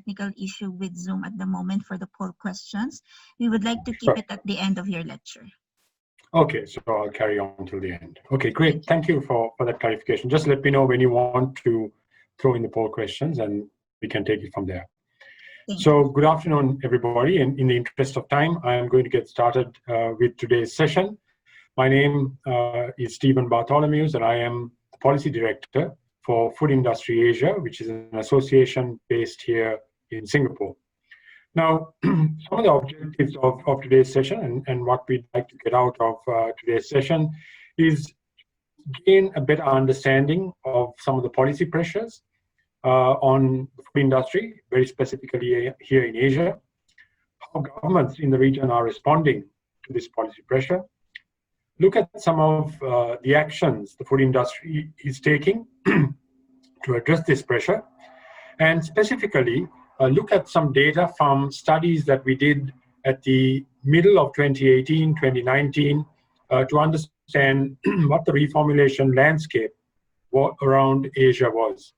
technical issue with Zoom at the moment for the poll questions. We would like to keep Sure. it at the end of your lecture. Okay, so I'll carry on till the end. Okay, great. Thank you. Thank you for that clarification. Just let me know when you want to throw in the poll questions and we can take it from there. Thank So you. good afternoon, everybody. And in the interest of time, I am going to get started with today's session. My name is Stephen Bartholomews, and I am the Policy Director for Food Industry Asia, which is an association based here in Singapore. Now, some of the objectives of today's session and what we'd like to get out of today's session is gain a better understanding of some of the policy pressures on the food industry, very specifically here in Asia, how governments in the region are responding to this policy pressure, look at some of the actions the food industry is taking to address this pressure, and specifically look at some data from studies that we did at the middle of 2018, 2019, to understand what the reformulation landscape around Asia was.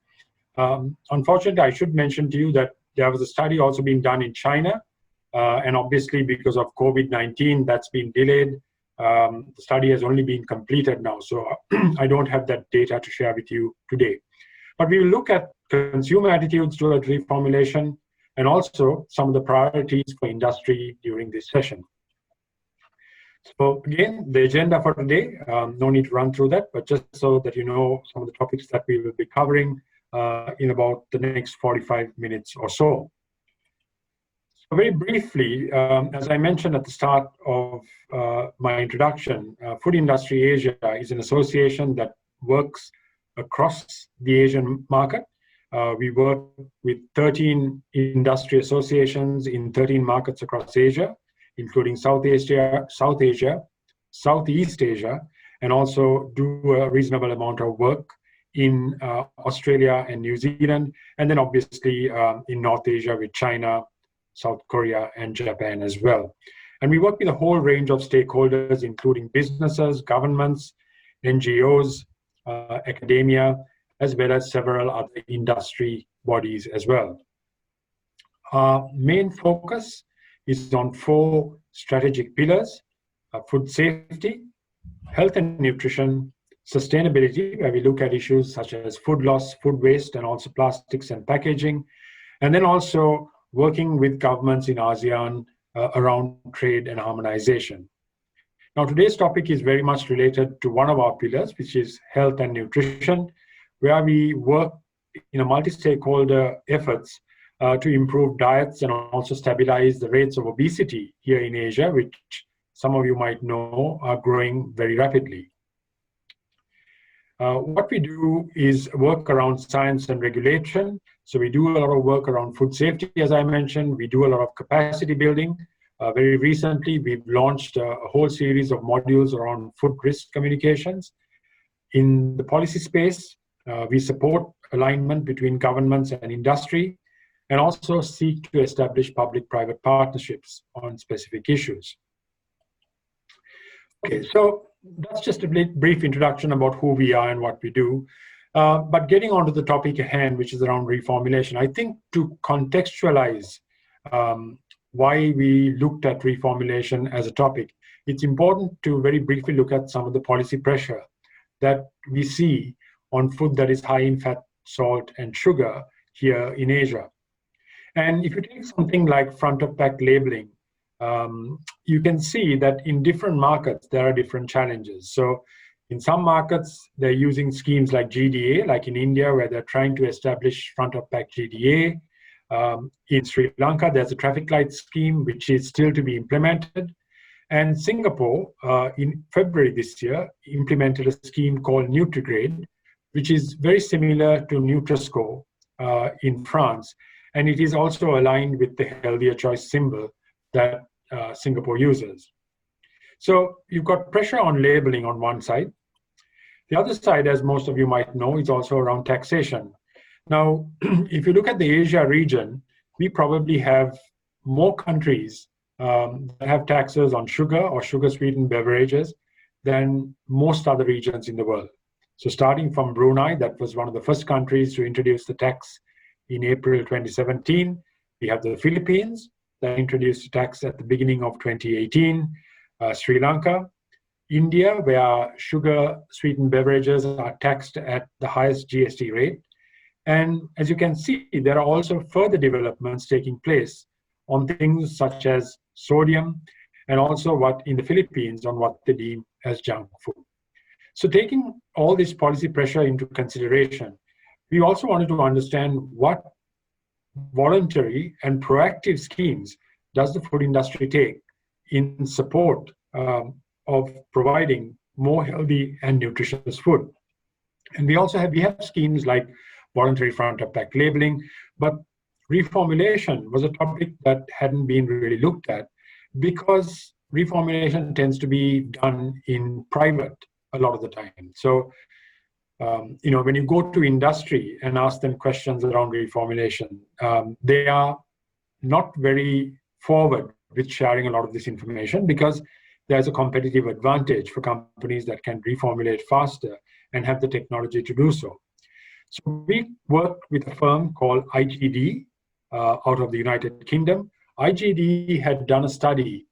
Unfortunately, I should mention to you that there was a study also being done in China, and obviously because of COVID-19, that's been delayed. The study has only been completed now, so I don't have that data to share with you today. But we will look at consumer attitudes towards reformulation and also some of the priorities for industry during this session. So again, the agenda for today, no need to run through that, but just so that you know some of the topics that we will be covering in about the next 45 minutes or so. So very briefly, as I mentioned at the start of my introduction, Food Industry Asia is an association that works across the Asian market. We work with 13 industry associations in 13 markets across Asia, including Southeast Asia, Southeast Asia, and also do a reasonable amount of work in Australia and New Zealand, and then obviously in North Asia with China, South Korea, and Japan as well. And we work with a whole range of stakeholders, including businesses, governments, NGOs, academia, as well as several other industry bodies as well. Our main focus is on 4 strategic pillars: food safety, health and nutrition, sustainability, where we look at issues such as food loss, food waste, and also plastics and packaging, and then also working with governments in ASEAN around trade and harmonization. Now, today's topic is very much related to one of our pillars, which is health and nutrition, where we work in a multi-stakeholder efforts to improve diets and also stabilize the rates of obesity here in Asia, which some of you might know are growing very rapidly. What we do is work around science and regulation. So we do a lot of work around food safety, as I mentioned. We do a lot of capacity building. Very recently, we've launched a whole series of modules around food risk communications. In the policy space, we support alignment between governments and industry, and also seek to establish public-private partnerships on specific issues. Okay, so that's just a brief introduction about who we are and what we do. But getting on to the topic at hand, which is around reformulation, I think to contextualize why we looked at reformulation as a topic, it's important to very briefly look at some of the policy pressure that we see on food that is high in fat, salt, and sugar here in Asia. And if you take something like front of pack labeling, you can see that in different markets, there are different challenges. So in some markets, they're using schemes like GDA, like in India, where they're trying to establish front of pack GDA. In Sri Lanka, there's a traffic light scheme, which is still to be implemented. And Singapore, in February this year, implemented a scheme called NutriGrade, which is very similar to Nutri-Score in France. And it is also aligned with the healthier choice symbol that Singapore uses. So you've got pressure on labeling on one side. The other side, as most of you might know, is also around taxation. Now, if you look at the Asia region, we probably have more countries that have taxes on sugar or sugar-sweetened beverages than most other regions in the world. So starting from Brunei, that was one of the first countries to introduce the tax in April 2017, We have the Philippines that introduced a tax at the beginning of 2018, Sri Lanka, India, where sugar-sweetened beverages are taxed at the highest GST rate. And as you can see, there are also further developments taking place on things such as sodium, and also what in the Philippines on what they deem as junk food. So taking all this policy pressure into consideration, we also wanted to understand what voluntary and proactive schemes does the food industry take in support of providing more healthy and nutritious food. And we have schemes like voluntary front of pack labeling, but reformulation was a topic that hadn't been really looked at because reformulation tends to be done in private a lot of the time. So, when you go to industry and ask them questions around reformulation, they are not very forward with sharing a lot of this information because there's a competitive advantage for companies that can reformulate faster and have the technology to do so. So we worked with a firm called IGD out of the United Kingdom. IGD had done a study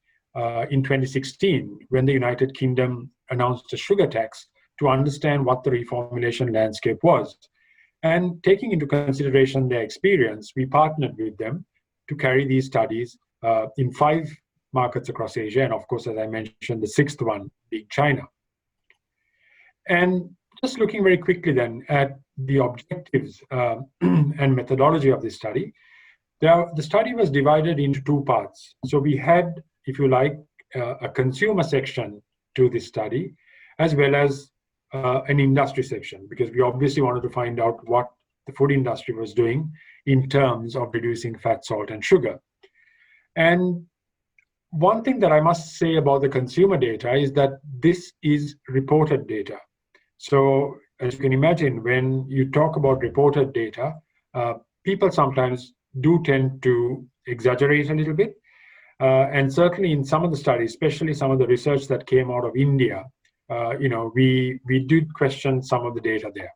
in 2016 when the United Kingdom announced a sugar tax to understand what the reformulation landscape was. And taking into consideration their experience, we partnered with them to carry these studies in 5 markets across Asia, and of course, as I mentioned, the 6th one being China. And just looking very quickly then at the objectives and methodology of this study, the study was divided into 2 parts. So we had, if you like, a consumer section to this study, as well as an industry section, because we obviously wanted to find out what the food industry was doing in terms of reducing fat, salt, and sugar. And one thing that I must say about the consumer data is that this is reported data. So as you can imagine, when you talk about reported data, people sometimes do tend to exaggerate a little bit. And certainly in some of the studies, especially some of the research that came out of India, we did question some of the data there.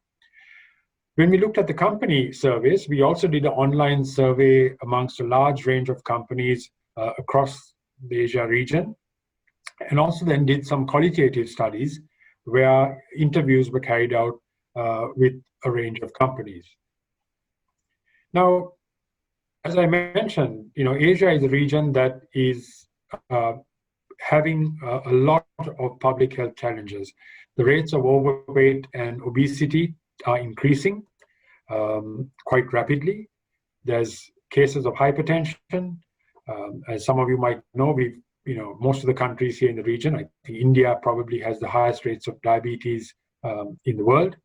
When we looked at the company surveys, we also did an online survey amongst a large range of companies across the Asia region, and also then did some qualitative studies where interviews were carried out with a range of companies. Now, as I mentioned, Asia is a region that is having a lot of public health challenges. The rates of overweight and obesity are increasing quite rapidly. There's cases of hypertension. As some of you might know, most of the countries here in the region, I think India probably has the highest rates of diabetes in the world.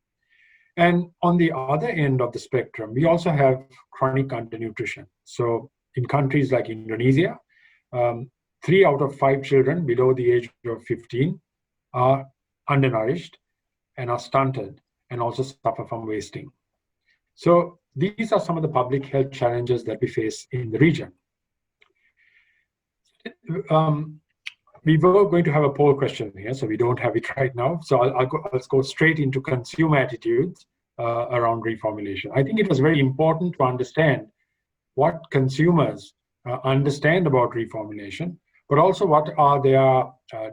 And on the other end of the spectrum, we also have chronic undernutrition. So in countries like Indonesia, 3 out of 5 children below the age of 15 are undernourished and are stunted and also suffer from wasting. So these are some of the public health challenges that we face in the region. We were going to have a poll question here, so we don't have it right now. So let's go straight into consumer attitudes around reformulation. I think it was very important to understand what consumers understand about reformulation, but also what are their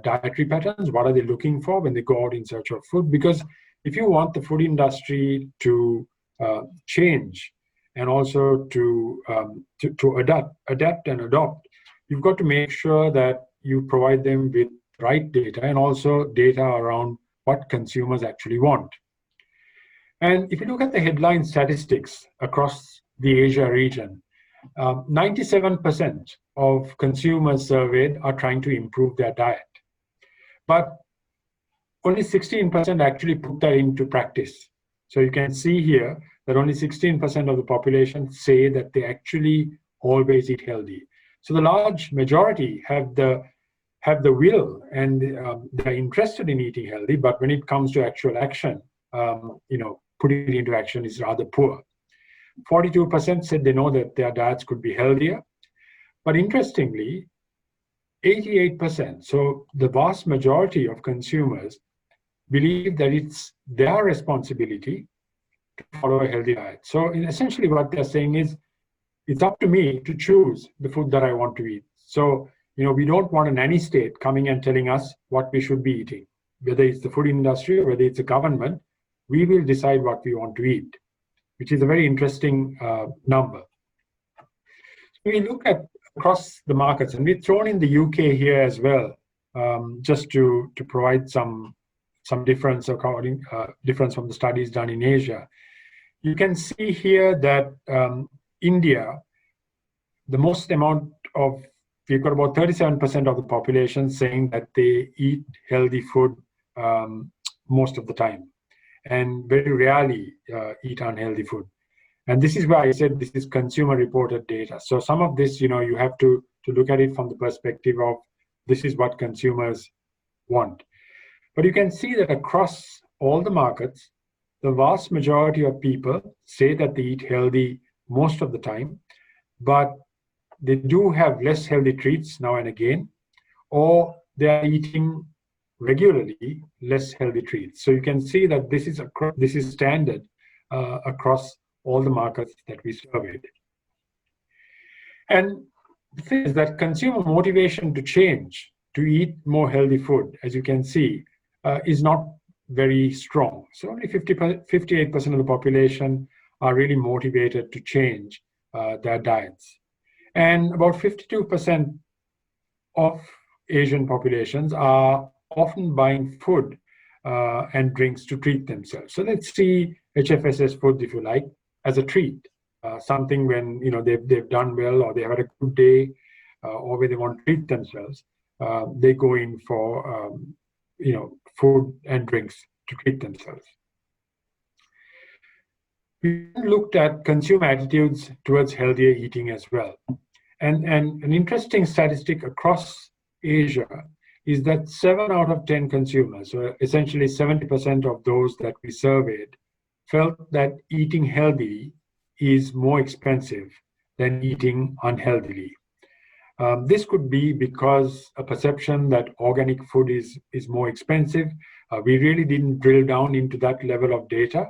dietary patterns, what are they looking for when they go out in search of food. Because if you want the food industry to change and also to adapt and adopt, you've got to make sure that you provide them with right data and also data around what consumers actually want. And if you look at the headline statistics across the Asia region, 97% of consumers surveyed are trying to improve their diet. But only 16% actually put that into practice. So you can see here that only 16% of the population say that they actually always eat healthy. So the large majority have the will and they're interested in eating healthy, but when it comes to actual action, putting it into action is rather poor. 42% said they know that their diets could be healthier, but interestingly, 88%, so the vast majority of consumers believe that it's their responsibility to follow a healthy diet. So essentially what they're saying is, it's up to me to choose the food that I want to eat. So, we don't want a nanny state coming and telling us what we should be eating. Whether it's the food industry or whether it's a government, we will decide what we want to eat, which is a very interesting number. So we look at across the markets, and we've thrown in the UK here as well, just to provide some difference difference from the studies done in Asia. You can see here that India, the most amount of, we've got about 37% of the population saying that they eat healthy food most of the time, and very rarely eat unhealthy food. And this is why I said this is consumer reported data. So some of this, you have to look at it from the perspective of this is what consumers want. But you can see that across all the markets, the vast majority of people say that they eat healthy most of the time, but they do have less healthy treats now and again, or they are eating regularly less healthy treats. So you can see that this is standard across all the markets that we surveyed. And the thing is that consumer motivation to change, to eat more healthy food, as you can see, is not very strong. So only 58% of the population are really motivated to change their diets. And about 52% of Asian populations are often buying food and drinks to treat themselves. So let's see HFSS food, if you like, as a treat, something when they've done well, or they have had a good day, or when they want to treat themselves, they go in for food and drinks to treat themselves. We looked at consumer attitudes towards healthier eating as well. And an interesting statistic across Asia is that 7 out of 10 consumers, so essentially 70% of those that we surveyed, felt that eating healthy is more expensive than eating unhealthily. This could be because a perception that organic food is more expensive. We really didn't drill down into that level of data,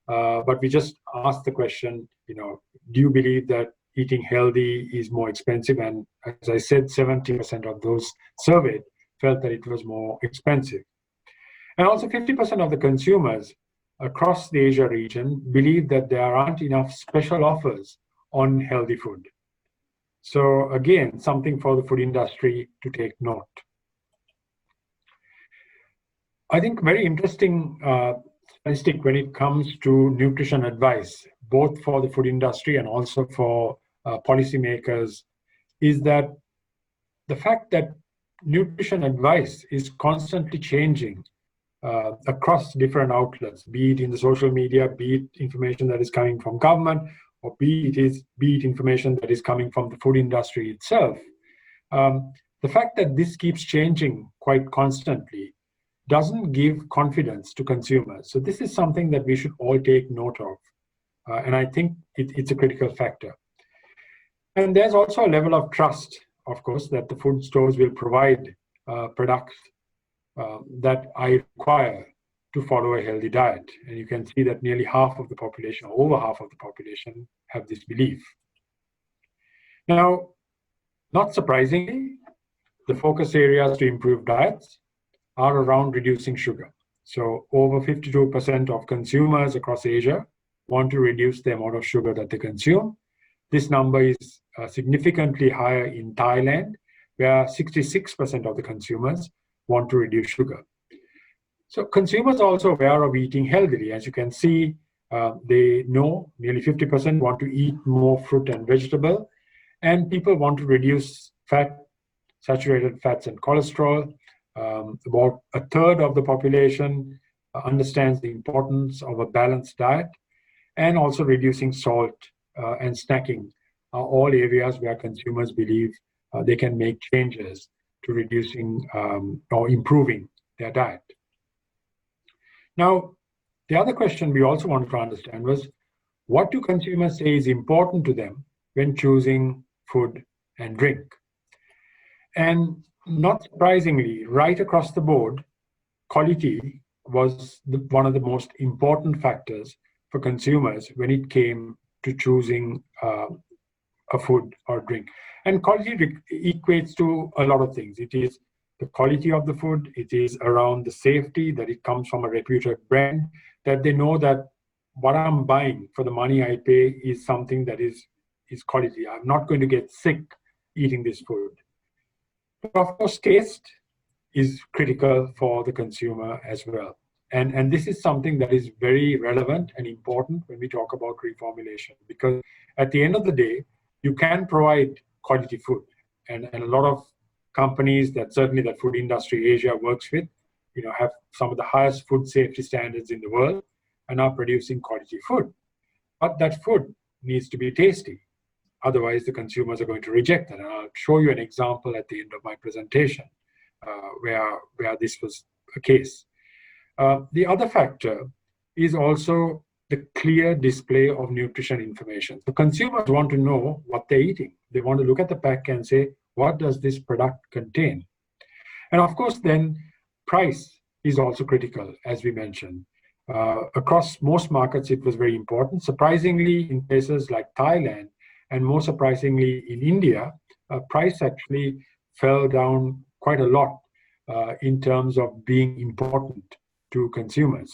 but we just asked the question, do you believe that eating healthy is more expensive? And as I said, 70% of those surveyed felt that it was more expensive. And also 50% of the consumers across the Asia region believe that there aren't enough special offers on healthy food. So again, something for the food industry to take note. I think very interesting statistic when it comes to nutrition advice, both for the food industry and also for policymakers, is that the fact that nutrition advice is constantly changing across different outlets, be it in the social media, be it information that is coming from government, or be it information that is coming from the food industry itself. The fact that this keeps changing quite constantly doesn't give confidence to consumers. So this is something that we should all take note of. And I think it's a critical factor. And there's also a level of trust, of course, that the food stores will provide products that I require to follow a healthy diet. And you can see that nearly half of the population, over half of the population, have this belief. Now, not surprisingly, the focus areas to improve diets are around reducing sugar. So over 52% of consumers across Asia want to reduce the amount of sugar that they consume. This number is significantly higher in Thailand, where 66% of the consumers want to reduce sugar. So consumers are also aware of eating healthily. As you can see, they know nearly 50% want to eat more fruit and vegetable, and people want to reduce fat, saturated fats and cholesterol. About a third of the population understands the importance of a balanced diet, and also reducing salt and snacking are all areas where consumers believe they can make changes to reducing or improving their diet. Now, the other question we also wanted to understand was, what do consumers say is important to them when choosing food and drink? And not surprisingly, right across the board, quality was one of the most important factors for consumers when it came to choosing a food or drink. And quality equates to a lot of things. It is the quality of the food. It is around the safety, that it comes from a reputed brand, that they know that what I'm buying for the money I pay is something that is quality. I'm not going to get sick eating this food. But of course, taste is critical for the consumer as well. And this is something that is very relevant and important when we talk about reformulation, because at the end of the day, you can provide quality food. And a lot of companies that certainly that food industry Asia works with, have some of the highest food safety standards in the world and are producing quality food. But that food needs to be tasty. Otherwise, the consumers are going to reject it. And I'll show you an example at the end of my presentation where this was a case. The other factor is also the clear display of nutrition information. So consumers want to know what they're eating. They want to look at the pack and say, what does this product contain? And of course, then price is also critical, as we mentioned. Across most markets, it was very important. Surprisingly, in places like Thailand, and more surprisingly in India, price actually fell down quite a lot in terms of being important to consumers.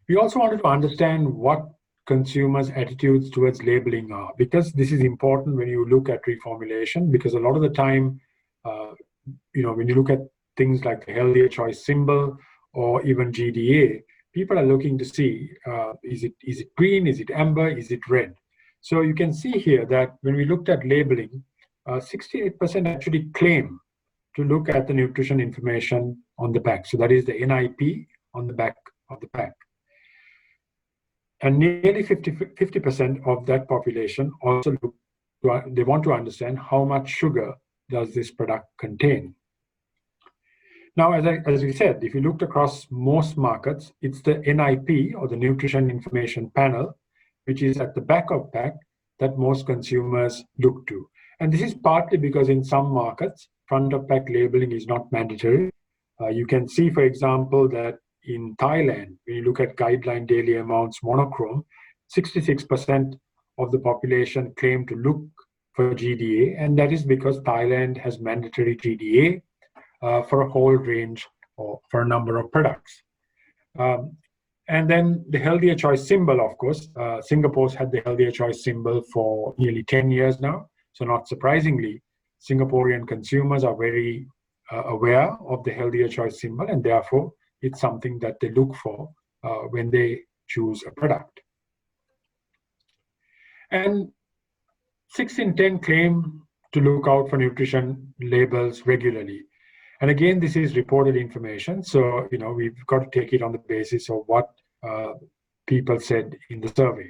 We also wanted to understand what consumers' attitudes towards labeling are, because this is important when you look at reformulation, because a lot of the time, when you look at things like the healthier choice symbol or even GDA, people are looking to see, is it green, is it amber, is it red? So you can see here that when we looked at labeling, 68% actually claim to look at the nutrition information on the pack. So that is the NIP on the back of the pack. And nearly 50% of that population also they want to understand how much sugar does this product contain. Now, as we said, if you looked across most markets, it's the NIP or the Nutrition Information Panel, which is at the back of pack, that most consumers look to. And this is partly because in some markets, front of pack labeling is not mandatory. You can see, for example, that in Thailand, when you look at guideline daily amounts monochrome, 66% of the population claim to look for GDA, and that is because Thailand has mandatory GDA for a whole range or for a number of products. And then the healthier choice symbol, of course, Singapore's had the healthier choice symbol for nearly 10 years now. So not surprisingly, Singaporean consumers are very aware of the healthier choice symbol, and therefore it's something that they look for when they choose a product. And 6 in 10 claim to look out for nutrition labels regularly. And again, this is reported information. So, we've got to take it on the basis of what people said in the survey.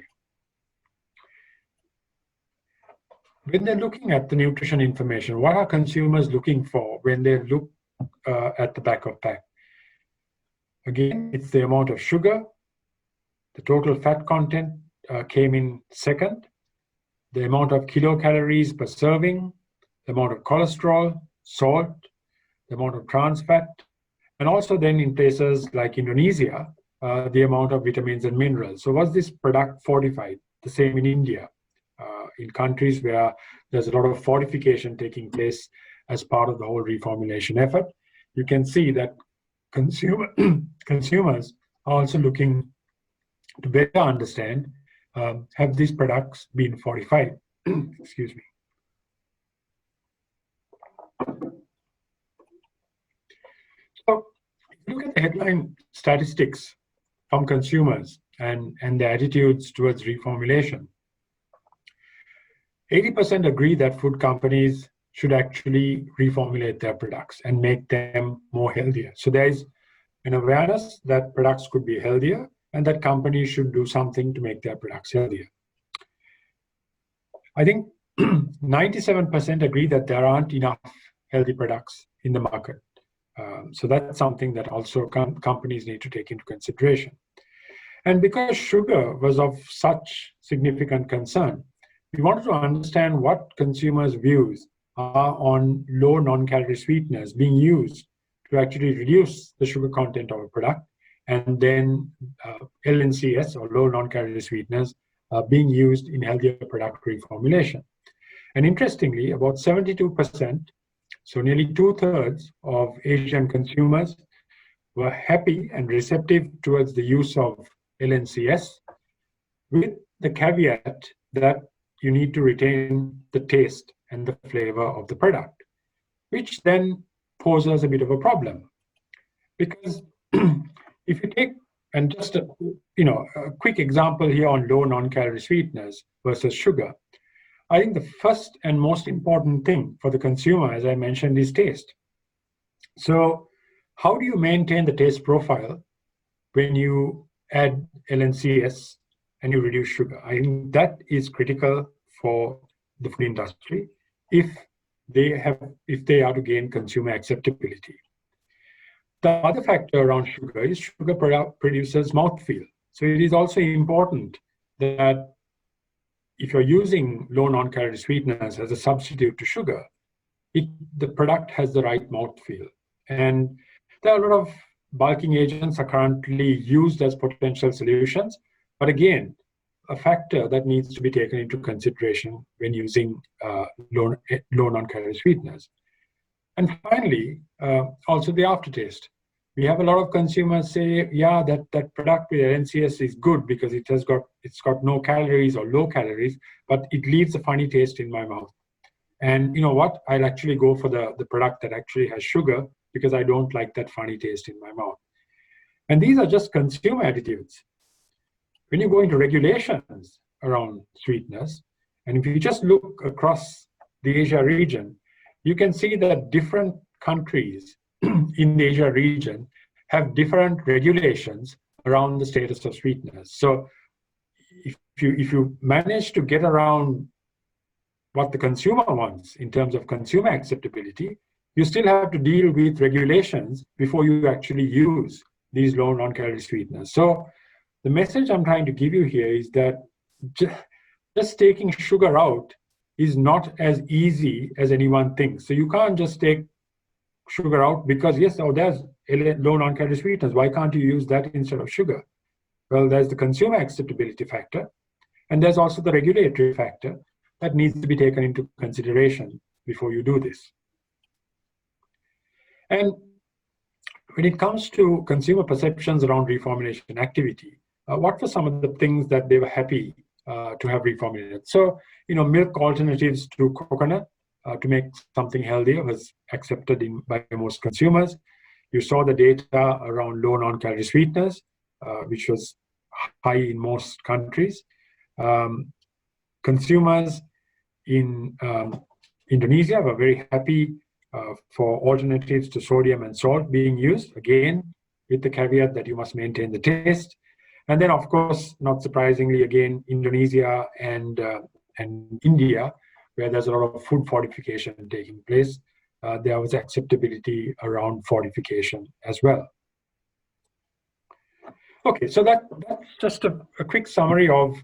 When they're looking at the nutrition information, what are consumers looking for when they look at the back of pack? Again, it's the amount of sugar. The total fat content came in second. The amount of kilocalories per serving, the amount of cholesterol, salt, the amount of trans fat, and also then in places like Indonesia, the amount of vitamins and minerals. So was this product fortified? The same in India, in countries where there's a lot of fortification taking place as part of the whole reformulation effort. You can see that consumers are also looking to better understand, have these products been fortified? Excuse me. So if you look at the headline statistics from consumers and their attitudes towards reformulation, 80% agree that food companies should actually reformulate their products and make them more healthier. So there is an awareness that products could be healthier and that companies should do something to make their products healthier. I think 97% agree that there aren't enough healthy products in the market. So that's something that also companies need to take into consideration. And because sugar was of such significant concern, we wanted to understand what consumers' views are on low non-calorie sweeteners being used to actually reduce the sugar content of a product, and then LNCS, or low non-calorie sweeteners, being used in healthier product reformulation. And interestingly, about 72%, so nearly 2/3 of Asian consumers were happy and receptive towards the use of LNCS, with the caveat that you need to retain the taste and the flavor of the product, which then poses a bit of a problem. Because if you take, and just a quick example here on low non-calorie sweeteners versus sugar, I think the first and most important thing for the consumer, as I mentioned, is taste. So how do you maintain the taste profile when you add LNCS and you reduce sugar? I think that is critical for the food industry if they are to gain consumer acceptability. The other factor around sugar is sugar produces mouthfeel. So it is also important that if you're using low non-calorie sweeteners as a substitute to sugar, the product has the right mouthfeel. And there are a lot of bulking agents are currently used as potential solutions. But again, a factor that needs to be taken into consideration when using low non-calorie sweeteners. And finally, also the aftertaste. We have a lot of consumers say, yeah, that product with LNCS is good because it's got no calories or low calories, but it leaves a funny taste in my mouth. And you know what? I'll actually go for the product that actually has sugar because I don't like that funny taste in my mouth. And these are just consumer attitudes. When you go into regulations around sweeteners, and if you just look across the Asia region, you can see that different countries in the Asia region have different regulations around the status of sweeteners. So if you manage to get around what the consumer wants in terms of consumer acceptability, you still have to deal with regulations before you actually use these low non-calorie sweeteners. So the message I'm trying to give you here is that just taking sugar out is not as easy as anyone thinks. So you can't just take sugar out because, yes, there's low non-calorie sweeteners. Why can't you use that instead of sugar? Well, there's the consumer acceptability factor, and there's also the regulatory factor that needs to be taken into consideration before you do this. And when it comes to consumer perceptions around reformulation activity, what were some of the things that they were happy to have reformulated? So, milk alternatives to coconut to make something healthier was accepted by most consumers. You saw the data around low non-calorie sweeteners, which was high in most countries. Consumers in Indonesia were very happy for alternatives to sodium and salt being used, again, with the caveat that you must maintain the taste. And then, of course, not surprisingly, again, Indonesia and India, where there's a lot of food fortification taking place, there was acceptability around fortification as well. Okay, so that's just a quick summary of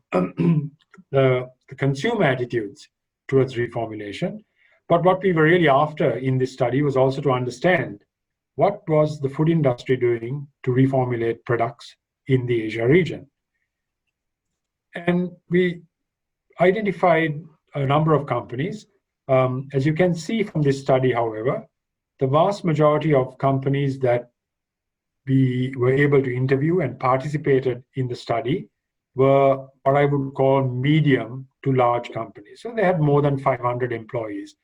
the consumer attitudes towards reformulation. But what we were really after in this study was also to understand what was the food industry doing to reformulate products in the Asia region. And we identified a number of companies. As you can see from this study, however, the vast majority of companies that we were able to interview and participated in the study were what I would call medium to large companies. So they had more than 500 employees,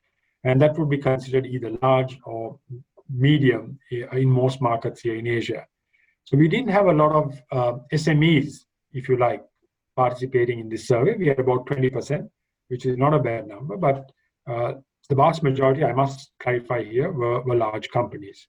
and that would be considered either large or medium in most markets here in Asia. So we didn't have a lot of SMEs, if you like, participating in this survey. We had about 20%, which is not a bad number, but the vast majority, I must clarify here, were large companies.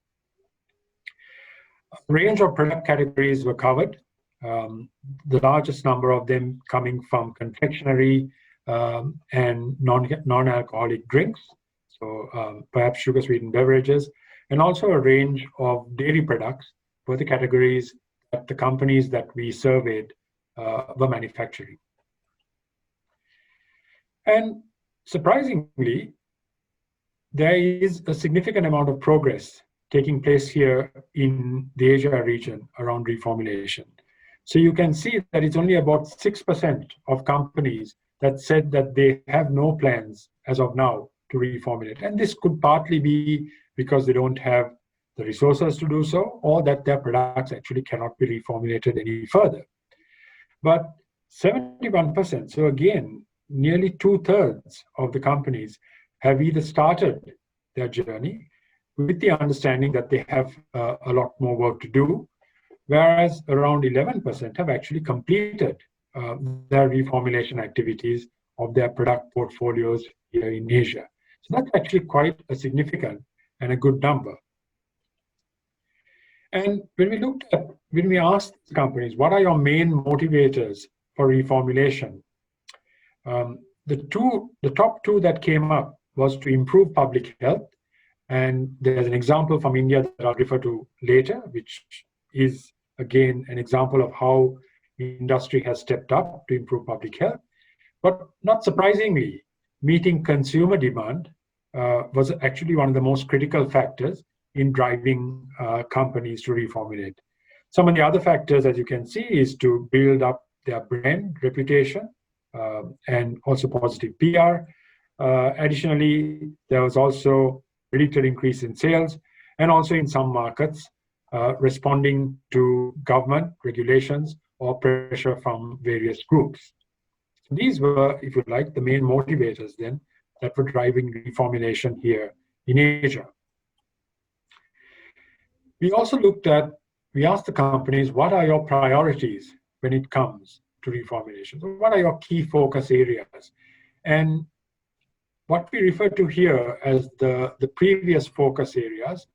A range of product categories were covered, the largest number of them coming from confectionery and non-alcoholic drinks, so perhaps sugar-sweetened beverages, and also a range of dairy products were the categories that the companies that we surveyed were manufacturing. And surprisingly, there is a significant amount of progress taking place here in the Asia region around reformulation. So you can see that it's only about 6% of companies that said that they have no plans as of now to reformulate. And this could partly be because they don't have the resources to do so, or that their products actually cannot be reformulated any further. But 71%, so again, nearly 2/3 of the companies have either started their journey with the understanding that they have a lot more work to do, whereas around 11% have actually completed their reformulation activities of their product portfolios here in Asia. So that's actually quite a significant and a good number. And when we asked companies, what are your main motivators for reformulation? The top two that came up was to improve public health. And there's an example from India that I'll refer to later, which is, again, an example of how industry has stepped up to improve public health. But not surprisingly, meeting consumer demand was actually one of the most critical factors in driving companies to reformulate. Some of the other factors, as you can see, is to build up their brand reputation and also positive PR. Additionally, there was also predicted increase in sales, and also in some markets, responding to government regulations or pressure from various groups. These were, if you like, the main motivators then that were driving reformulation here in Asia. We also we asked the companies, what are your priorities when it comes to reformulation? So what are your key focus areas? And what we refer to here as the previous focus areas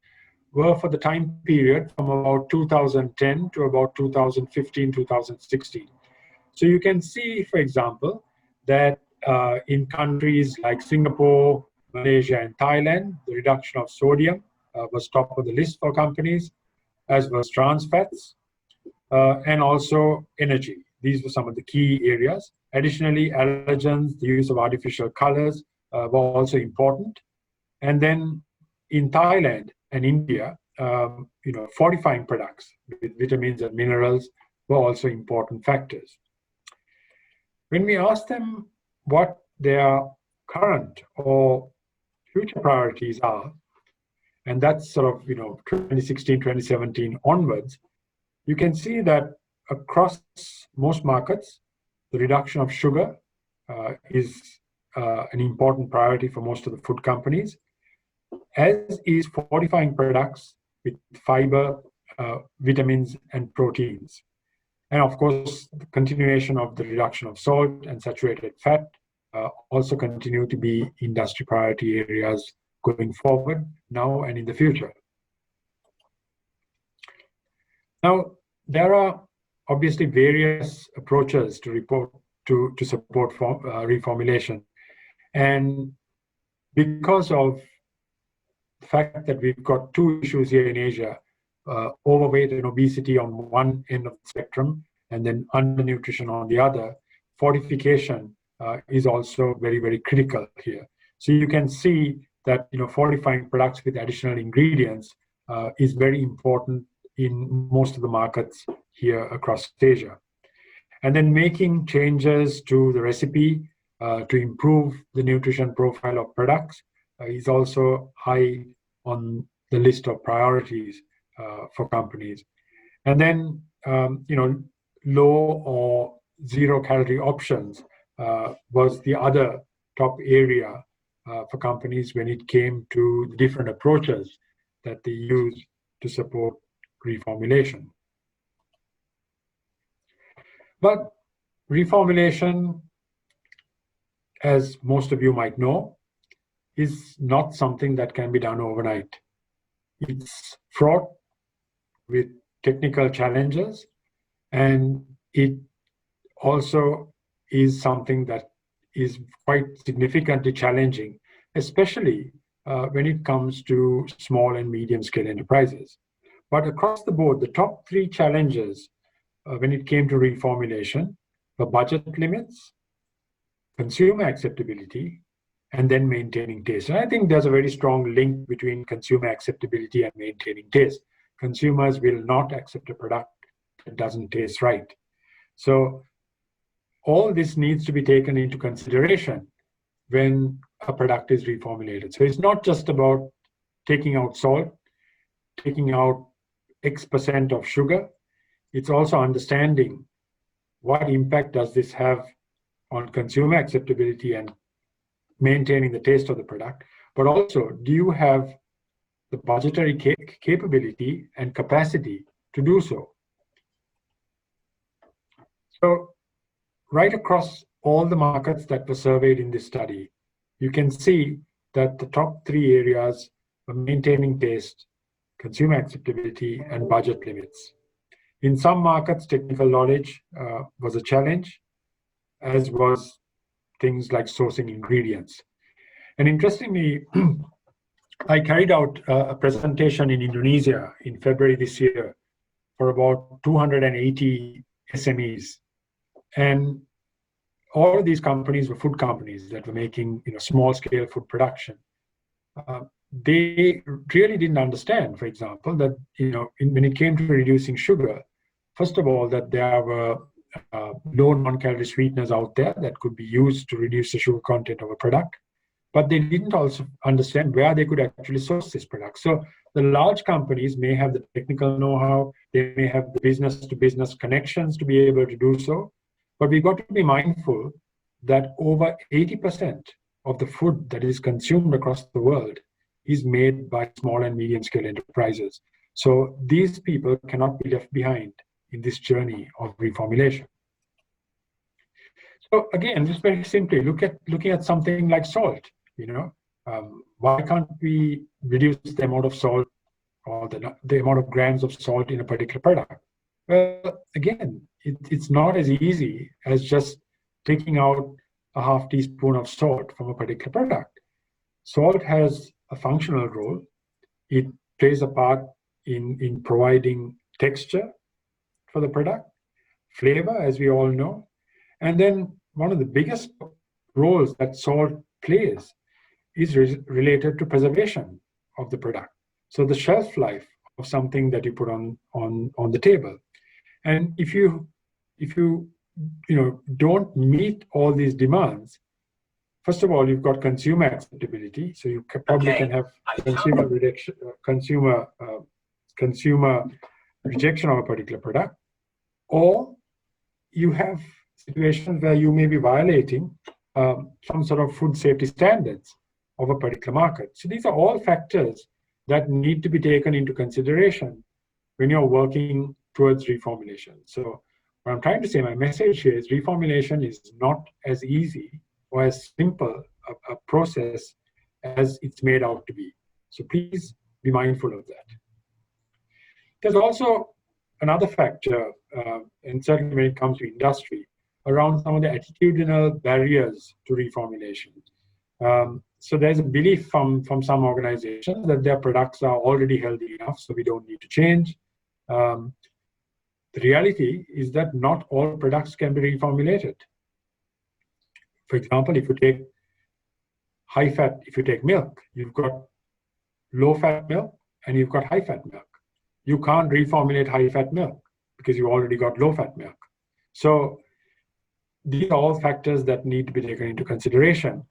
were for the time period from about 2010 to about 2015, 2016. So you can see, for example, that in countries like Singapore, Malaysia, and Thailand, the reduction of sodium was top of the list for companies, as was trans fats, and also energy. These were some of the key areas. Additionally, allergens, the use of artificial colors were also important. And then in Thailand and India, fortifying products with vitamins and minerals were also important factors. When we asked them what their current or future priorities are, and that's sort of 2016, 2017 onwards, you can see that across most markets, the reduction of sugar is an important priority for most of the food companies, as is fortifying products with fiber, vitamins, and proteins. And of course, the continuation of the reduction of salt and saturated fat also continue to be industry priority areas going forward now and in the future. Now, there are obviously various approaches to support reformulation. And because of the fact that we've got two issues here in Asia, overweight and obesity on one end of the spectrum, and then undernutrition on the other, fortification is also very, very critical here. So you can see that fortifying products with additional ingredients is very important in most of the markets here across Asia. And then making changes to the recipe to improve the nutrition profile of products is also high on the list of priorities for companies. And then, low or zero calorie options was the other top area for companies when it came to the different approaches that they use to support reformulation. But reformulation, as most of you might know, is not something that can be done overnight. It's fraught with technical challenges, and it also is something that is quite significantly challenging, especially when it comes to small and medium-scale enterprises. But across the board, the top three challenges when it came to reformulation were budget limits, consumer acceptability, and then maintaining taste. And I think there's a very strong link between consumer acceptability and maintaining taste. Consumers will not accept a product that doesn't taste right. So all this needs to be taken into consideration when a product is reformulated. So it's not just about taking out salt, taking out X% of sugar. It's also understanding what impact does this have on consumer acceptability and maintaining the taste of the product, but also, do you have the budgetary capability and capacity to do so? So right across all the markets that were surveyed in this study, you can see that the top three areas were maintaining taste, consumer acceptability, and budget limits. In some markets, technical knowledge was a challenge, as was things like sourcing ingredients. And interestingly, I carried out a presentation in Indonesia in February this year for about 280 SMEs. And all of these companies were food companies that were making small-scale food production. They really didn't understand, for example, that when it came to reducing sugar, first of all, that there were low non-calorie sweeteners out there that could be used to reduce the sugar content of a product. But they didn't also understand where they could actually source this product. So the large companies may have the technical know-how, they may have the business-to-business connections to be able to do so, but we've got to be mindful that over 80% of the food that is consumed across the world is made by small and medium-scale enterprises. So these people cannot be left behind in this journey of reformulation. So again, just very simply, looking at something like salt. Why can't we reduce the amount of salt or the amount of grams of salt in a particular product? Well, again, it's not as easy as just taking out a half teaspoon of salt from a particular product. Salt has a functional role. It plays a part in providing texture for the product, flavor, as we all know. And then one of the biggest roles that salt plays is related to preservation of the product. So the shelf life of something that you put on the table. And if you don't meet all these demands, first of all, you've got consumer acceptability. So you probably can have consumer rejection of a particular product, or you have situations where you may be violating some sort of food safety standards of a particular market. So these are all factors that need to be taken into consideration when you're working towards reformulation. So what I'm trying to say, my message here is reformulation is not as easy or as simple a process as it's made out to be. So please be mindful of that. There's also another factor, and certainly when it comes to industry, around some of the attitudinal barriers to reformulation. So there's a belief from some organizations that their products are already healthy enough, so we don't need to change. The reality is that not all products can be reformulated. For example, if you take high-fat, if you take milk, you've got low-fat milk and you've got high-fat milk. You can't reformulate high-fat milk because you already got low-fat milk. So these are all factors that need to be taken into consideration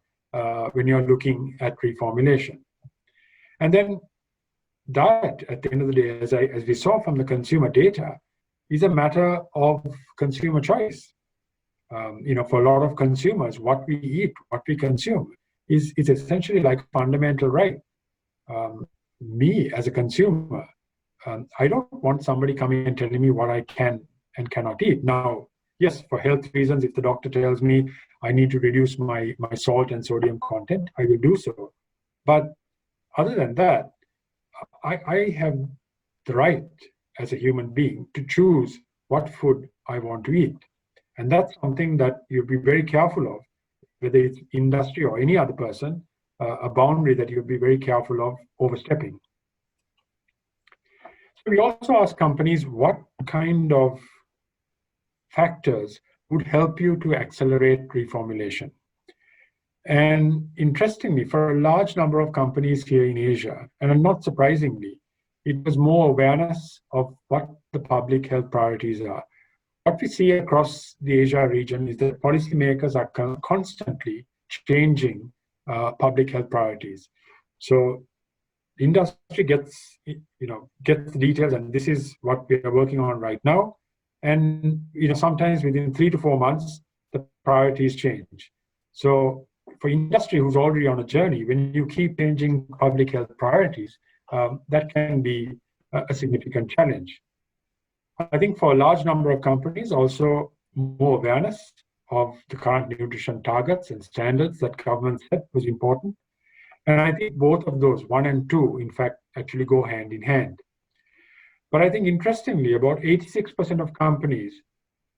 when you're looking at reformulation. And then that, at the end of the day, as we saw from the consumer data, is a matter of consumer choice. For a lot of consumers, what we eat, what we consume is essentially like a fundamental right. Me as a consumer, I don't want somebody coming and telling me what I can and cannot eat. Now, yes, for health reasons, if the doctor tells me I need to reduce my salt and sodium content, I will do so. But other than that, I have the right as a human being to choose what food I want to eat. And that's something that you'll be very careful of, whether it's industry or any other person, a boundary that you'll be very careful of overstepping. So we also ask companies what kind of factors would help you to accelerate reformulation. And interestingly, for a large number of companies here in Asia, and not surprisingly, it was more awareness of what the public health priorities are. what we see across the Asia region is that policymakers are constantly changing public health priorities. So the industry gets the details, and this is what we are working on right now. And sometimes within 3 to 4 months, the priorities change. So for industry who's already on a journey, when you keep changing public health priorities, that can be a significant challenge. I think for a large number of companies, also more awareness of the current nutrition targets and standards that government set was important. And I think both of those, 1 and 2, in fact, actually go hand in hand. But I think interestingly, about 86% of companies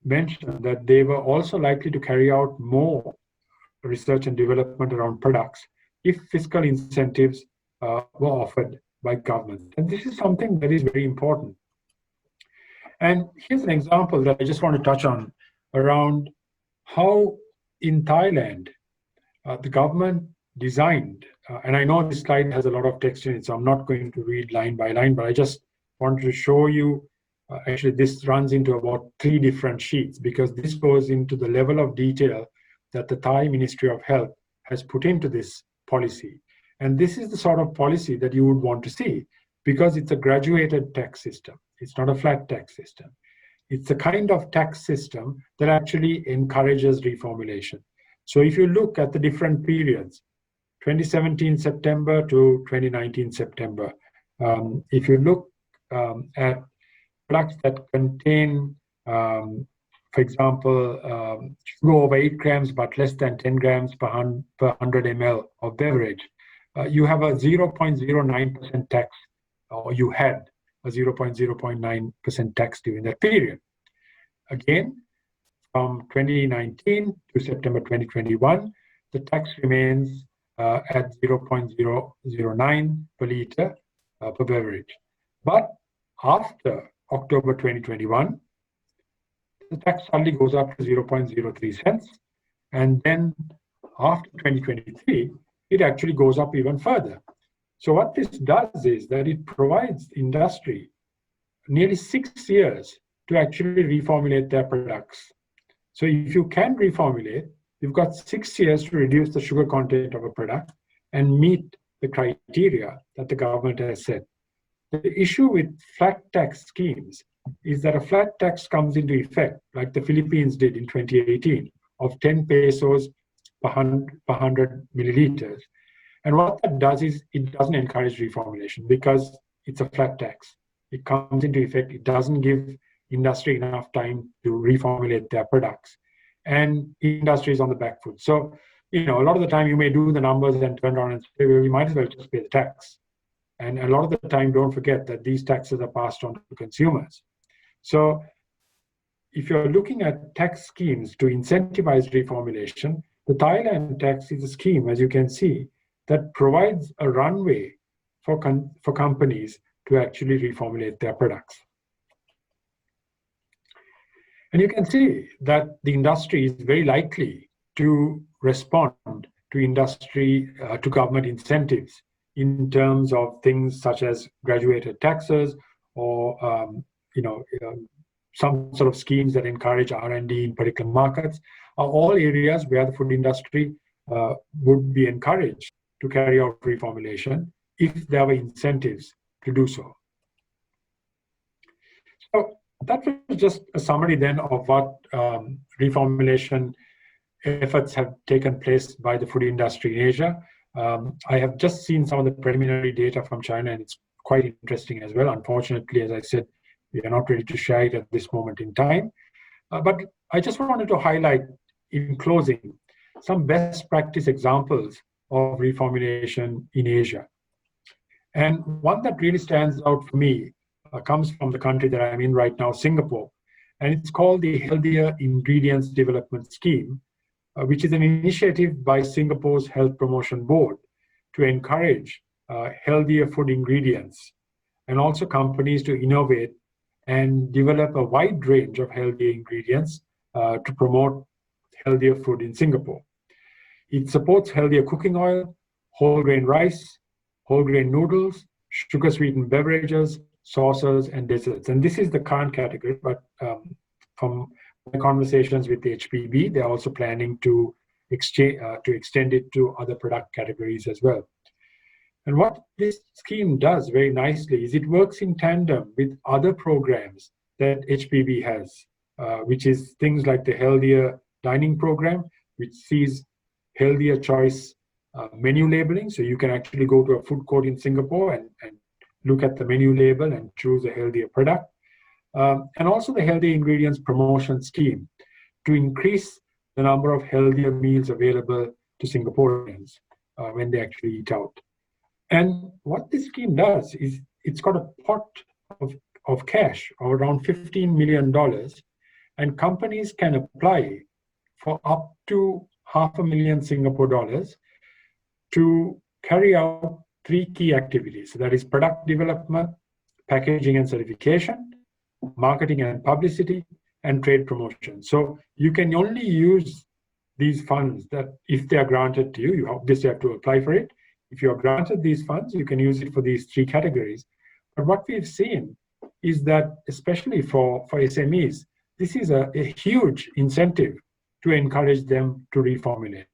mentioned that they were also likely to carry out more research and development around products if fiscal incentives were offered by government. And this is something that is very important. And here's an example that I just want to touch on around how in Thailand, the government designed, and I know this slide has a lot of text in it, so I'm not going to read line by line, but I just wanted to show you, actually this runs into about 3 different sheets, because this goes into the level of detail that the Thai Ministry of Health has put into this policy. And this is the sort of policy that you would want to see, because it's a graduated tax system. It's not a flat tax system. It's a kind of tax system that actually encourages reformulation. So if you look at the different periods, 2017 September to 2019 September, if you look at products that contain, for example, sugar over 8 grams but less than 10 grams per 100 ml of beverage, you have a 0.09% tax, or you had a 0.09% tax during that period. Again, from 2019 to September 2021, the tax remains at 0.009 per liter per beverage. But after October 2021, the tax suddenly goes up to 0.03 cents. And then after 2023, it actually goes up even further. So what this does is that it provides industry nearly 6 years to actually reformulate their products. So if you can reformulate, you've got 6 years to reduce the sugar content of a product and meet the criteria that the government has set. The issue with flat tax schemes is that a flat tax comes into effect, like the Philippines did in 2018, of 10 pesos per 100 milliliters. And what that does is it doesn't encourage reformulation because it's a flat tax. It comes into effect, it doesn't give industry enough time to reformulate their products. And industry is on the back foot. So, a lot of the time you may do the numbers and turn around and say, well, you might as well just pay the tax. And a lot of the time, don't forget that these taxes are passed on to consumers. So if you're looking at tax schemes to incentivize reformulation, the Thailand tax is a scheme, as you can see, that provides a runway for companies to actually reformulate their products. And you can see that the industry is very likely to respond to government incentives in terms of things such as graduated taxes or some sort of schemes that encourage R&D in particular markets, are all areas where the food industry would be encouraged to carry out reformulation if there were incentives to do so. So that was just a summary then of what reformulation efforts have taken place by the food industry in Asia. I have just seen some of the preliminary data from China, and it's quite interesting as well. Unfortunately, as I said, we are not ready to share it at this moment in time. But I just wanted to highlight, in closing, some best practice examples of reformulation in Asia. And one that really stands out for me comes from the country that I'm in right now, Singapore. And it's called the Healthier Ingredients Development Scheme, which is an initiative by Singapore's Health Promotion Board to encourage healthier food ingredients and also companies to innovate and develop a wide range of healthy ingredients to promote healthier food in Singapore. It supports healthier cooking oil, whole grain rice, whole grain noodles, sugar sweetened beverages, sauces, and desserts. And this is the current category, but from my conversations with the HPB, they're also planning to extend it to other product categories as well. And what this scheme does very nicely is it works in tandem with other programs that HPB has, which is things like the Healthier Dining Program, which sees healthier choice menu labeling. So you can actually go to a food court in Singapore and look at the menu label and choose a healthier product. And also the Healthy Ingredients Promotion Scheme to increase the number of healthier meals available to Singaporeans when they actually eat out. And what this scheme does is it's got a pot of cash of around $15 million, and companies can apply for up to $500,000 Singapore dollars to carry out 3 key activities. So that is product development, packaging and certification, marketing and publicity, and trade promotion. So you can only use these funds that if they are granted to you, you obviously have to apply for it. If you are granted these funds, you can use it for these 3 categories. But what we've seen is that, especially for SMEs, this is a huge incentive to encourage them to reformulate.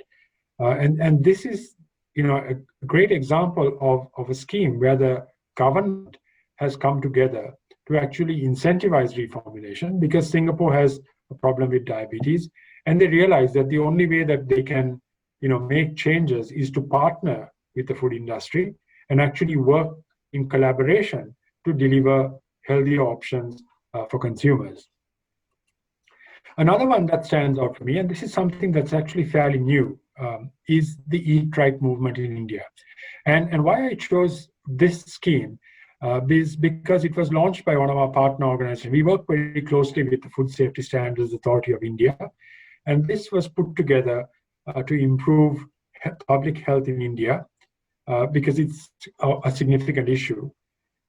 And this is, a great example of a scheme where the government has come together to actually incentivize reformulation, because Singapore has a problem with diabetes, and they realize that the only way that they can, make changes is to partner with the food industry and actually work in collaboration to deliver healthier options for consumers. Another one that stands out for me, and this is something that's actually fairly new, is the Eat Right movement in India. And why I chose this scheme is because it was launched by one of our partner organizations. We work very closely with the Food Safety Standards Authority of India, and this was put together to improve public health in India because it's a significant issue.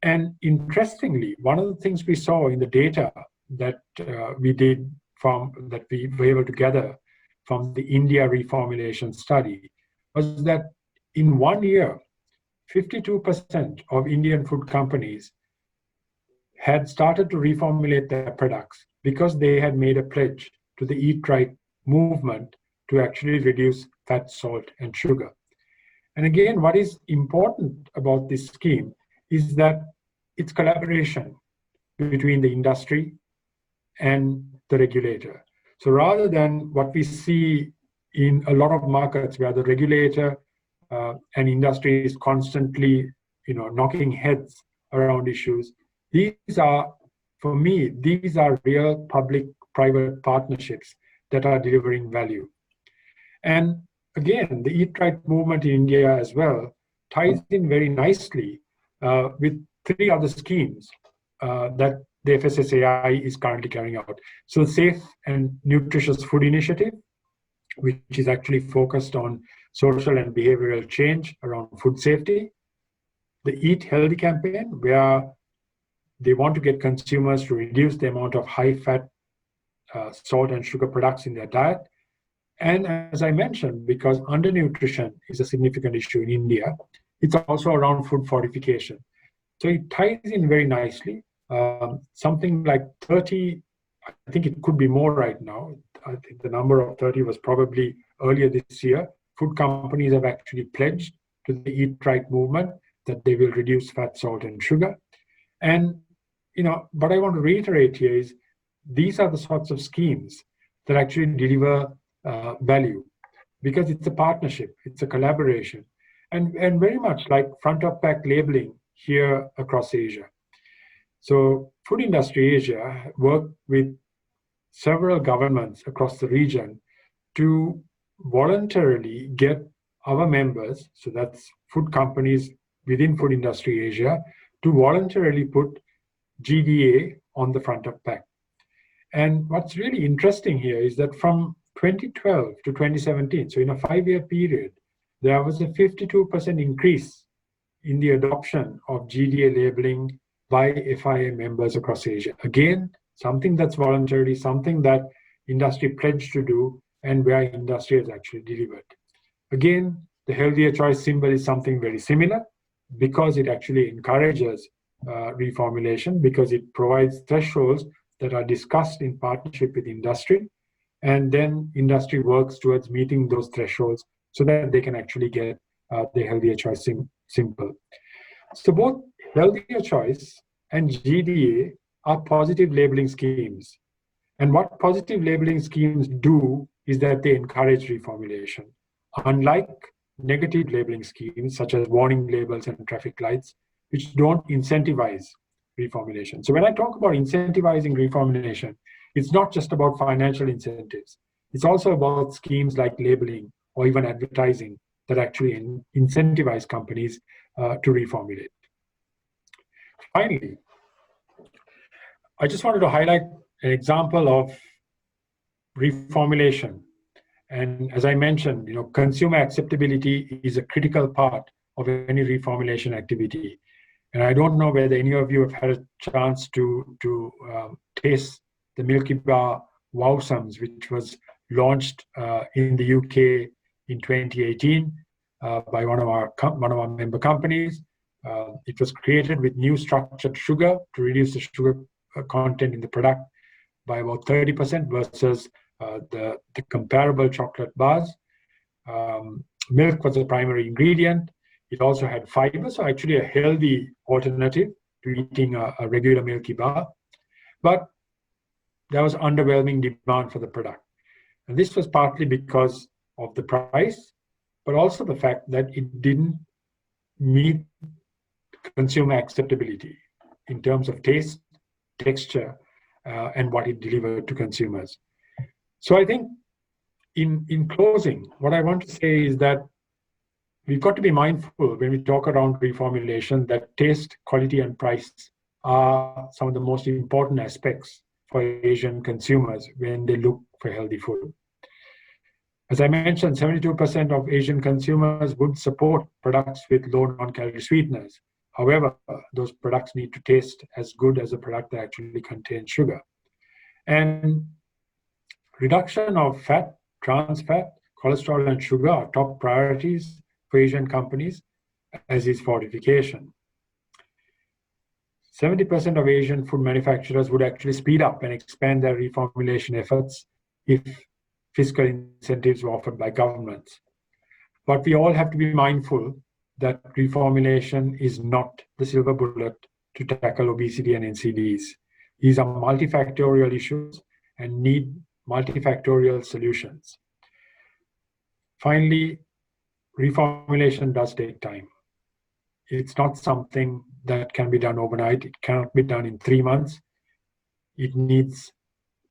And interestingly, one of the things we saw in the data that that we were able to gather from the India reformulation study was that in 1 year, 52% of Indian food companies had started to reformulate their products because they had made a pledge to the Eat Right movement to actually reduce fat, salt, and sugar. And again, what is important about this scheme is that it's collaboration between the industry and the regulator. So rather than what we see in a lot of markets where the regulator and industry is constantly, knocking heads around issues, these are, for me, these are real public-private partnerships that are delivering value. And again, the Eat Right movement in India as well ties in very nicely with 3 other schemes that the FSSAI is currently carrying out. So Safe and Nutritious Food Initiative, which is actually focused on social and behavioral change around food safety. The Eat Healthy campaign, where they want to get consumers to reduce the amount of high-fat, salt and sugar products in their diet. And as I mentioned, because undernutrition is a significant issue in India, it's also around food fortification. So it ties in very nicely. Something like 30, I think it could be more right now. I think the number of 30 was probably earlier this year. Food companies have actually pledged to the Eat Right movement that they will reduce fat, salt, and sugar. And, what I want to reiterate here is these are the sorts of schemes that actually deliver value, because it's a partnership, it's a collaboration, and very much like front of pack labeling here across Asia. So Food Industry Asia worked with several governments across the region to voluntarily get our members, so that's food companies within Food Industry Asia, to voluntarily put GDA on the front of pack. And what's really interesting here is that from 2012 to 2017, so in a 5-year period, there was a 52% increase in the adoption of GDA labeling by FIA members across Asia. Again, something that's voluntary, something that industry pledged to do, and where industry has actually delivered. Again, the healthier choice symbol is something very similar because it actually encourages reformulation, because it provides thresholds that are discussed in partnership with industry, and then industry works towards meeting those thresholds so that they can actually get the healthier choice simple. So both healthier choice and GDA are positive labeling schemes. And what positive labeling schemes do is that they encourage reformulation. Unlike negative labeling schemes, such as warning labels and traffic lights, which don't incentivize reformulation. So when I talk about incentivizing reformulation, it's not just about financial incentives. It's also about schemes like labeling or even advertising that actually incentivize companies to reformulate. Finally, I just wanted to highlight an example of reformulation. And as I mentioned, consumer acceptability is a critical part of any reformulation activity. And I don't know whether any of you have had a chance to taste the Milky Bar Wowsums, which was launched in the UK in 2018 by one of our member companies. It was created with new structured sugar to reduce the sugar content in the product by about 30% versus the comparable chocolate bars. Milk was the primary ingredient. It also had fiber, so actually a healthy alternative to eating a regular Milky Bar. But there was underwhelming demand for the product. And this was partly because of the price, but also the fact that it didn't meet consumer acceptability in terms of taste, texture, and what it delivered to consumers. So I think in closing, what I want to say is that we've got to be mindful when we talk around reformulation that taste, quality, and price are some of the most important aspects for Asian consumers when they look for healthy food. As I mentioned, 72% of Asian consumers would support products with low non-calorie sweeteners. However, those products need to taste as good as a product that actually contains sugar. And reduction of fat, trans fat, cholesterol, and sugar are top priorities for Asian companies, as is fortification. 70% of Asian food manufacturers would actually speed up and expand their reformulation efforts if fiscal incentives were offered by governments. But we all have to be mindful that reformulation is not the silver bullet to tackle obesity and NCDs. These are multifactorial issues and need multifactorial solutions. Finally, reformulation does take time. It's not something that can be done overnight. It cannot be done in 3 months. It needs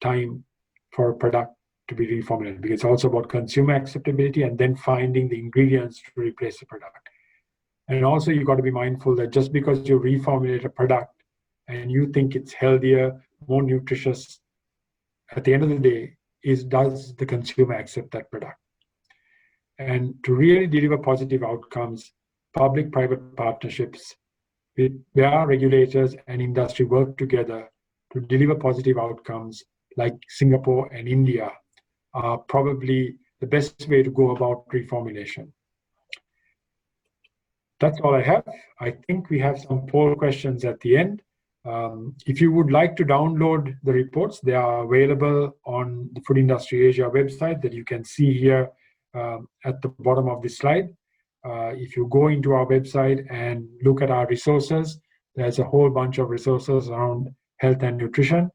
time for a product to be reformulated, because it's also about consumer acceptability and then finding the ingredients to replace the product. And also you've got to be mindful that just because you reformulate a product and you think it's healthier, more nutritious, at the end of the day, does the consumer accept that product? And to really deliver positive outcomes, public-private partnerships where our regulators and industry work together to deliver positive outcomes, like Singapore and India, are probably the best way to go about reformulation. That's all I have. I think we have some poll questions at the end. If you would like to download the reports, they are available on the Food Industry Asia website that you can see here at the bottom of this slide. If you go into our website and look at our resources, there's a whole bunch of resources around health and nutrition,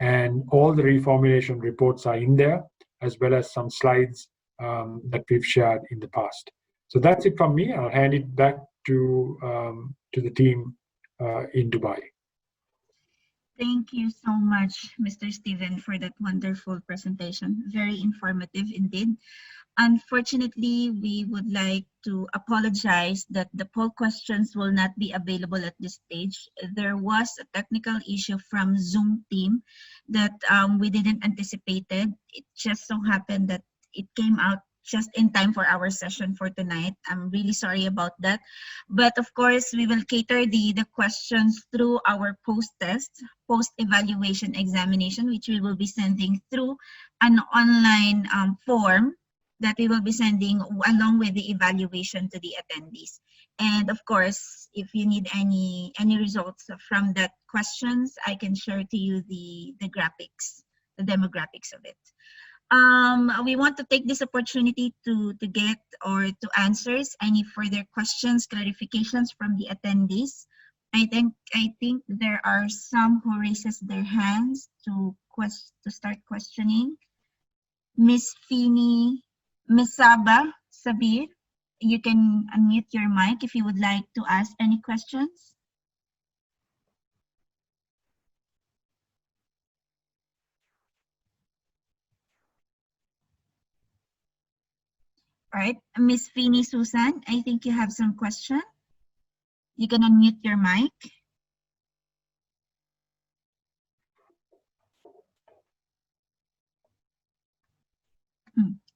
and all the reformulation reports are in there, as well as some slides that we've shared in the past. So that's it from me. I'll hand it back to the team in Dubai. Thank you so much, Mr. Steven, for that wonderful presentation. Very informative indeed. Unfortunately, we would like to apologize that the poll questions will not be available at this stage. There was a technical issue from Zoom team that we didn't anticipate. It just so happened that it came out just in time for our session for tonight. I'm really sorry about that. But of course, we will cater the questions through our post-test, post-evaluation examination, which we will be sending through an online form that we will be sending along with the evaluation to the attendees. And of course, if you need any results from that questions, I can share to you the graphics, the demographics of it. We want to take this opportunity to get or to answers any further questions, clarifications from the attendees. I think there are some who raises their hands to start questioning. Miss Fini, Miss Saba, Sabir, you can unmute your mic if you would like to ask any questions. All right, Miss Fini Susan, I think you have some question. You can unmute your mic.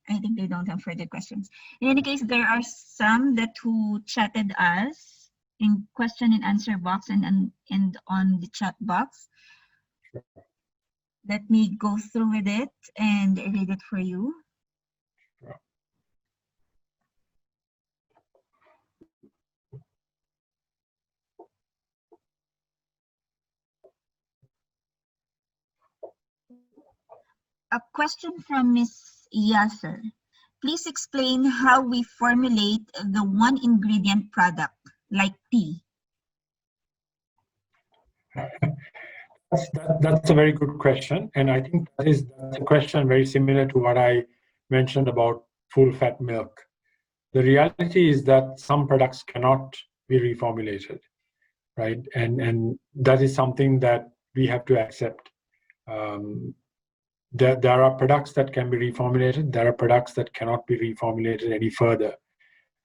I think they don't have further questions. In any case, there are some that who chatted us in question and answer box and on the chat box. Let me go through with it and read it for you. A question from Ms. Yasser. Please explain how we formulate the one ingredient product like tea. That's a very good question. And I think that's a question very similar to what I mentioned about full fat milk. The reality is that some products cannot be reformulated, right? And that is something that we have to accept. There are products that can be reformulated. There are products that cannot be reformulated any further.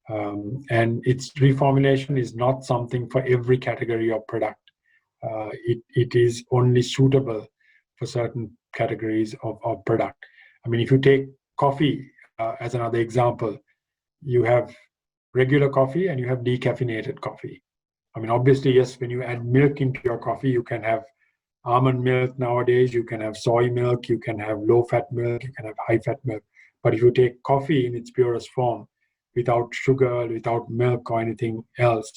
And its reformulation is not something for every category of product. It is only suitable for certain categories of product. I mean, if you take coffee as another example, you have regular coffee and you have decaffeinated coffee. I mean, obviously, yes, when you add milk into your coffee, you can have almond milk nowadays, you can have soy milk, you can have low-fat milk, you can have high-fat milk. But if you take coffee in its purest form, without sugar, without milk or anything else,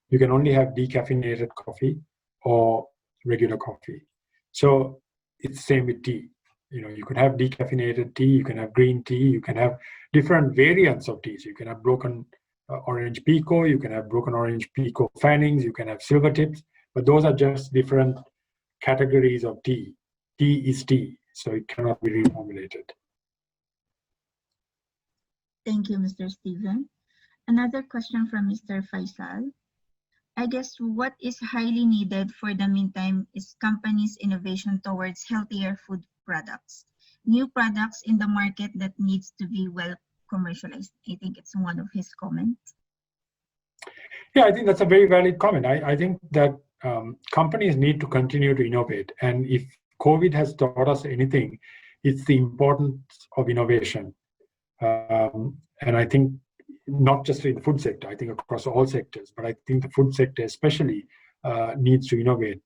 you can only have decaffeinated coffee or regular coffee. So it's the same with tea. You know, you can have decaffeinated tea, you can have green tea, you can have different variants of teas. You can have broken orange pekoe, you can have broken orange pekoe fannings, you can have silver tips, but those are just different categories of tea. Tea is tea, so it cannot be reformulated. Thank you, Mr. Steven. Another question from Mr. Faisal. I guess what is highly needed for the meantime is companies' innovation towards healthier food products. New products in the market that needs to be well commercialized. I think it's one of his comments. Yeah, I think that's a very valid comment. I think that companies need to continue to innovate. And if COVID has taught us anything, it's the importance of innovation. And I think not just in the food sector, I think across all sectors, but I think the food sector especially needs to innovate.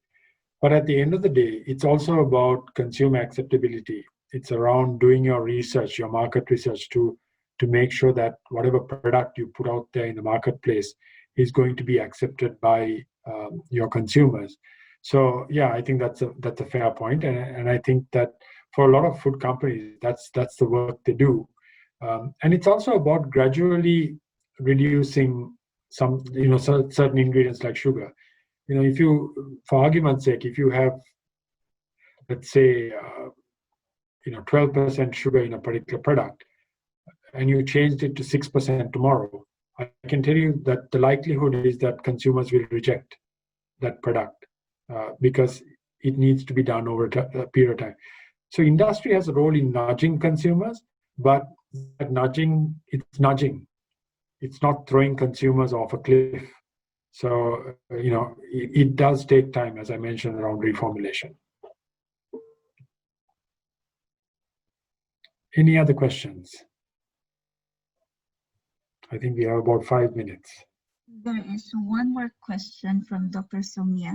But at the end of the day, it's also about consumer acceptability. It's around doing your research, your market research to make sure that whatever product you put out there in the marketplace is going to be accepted by your consumers. So yeah, I think that's a fair point, and I think that for a lot of food companies, that's the work they do. And it's also about gradually reducing some, certain ingredients like sugar. If you, for argument's sake, if you have, let's say, 12% sugar in a particular product, and you changed it to 6% tomorrow, I can tell you that the likelihood is that consumers will reject that product because it needs to be done over a period of time. So industry has a role in nudging consumers, but that nudging, it's nudging. It's not throwing consumers off a cliff. So, it does take time, as I mentioned, around reformulation. Any other questions? I think we have about 5 minutes. There is one more question from Dr. Somya.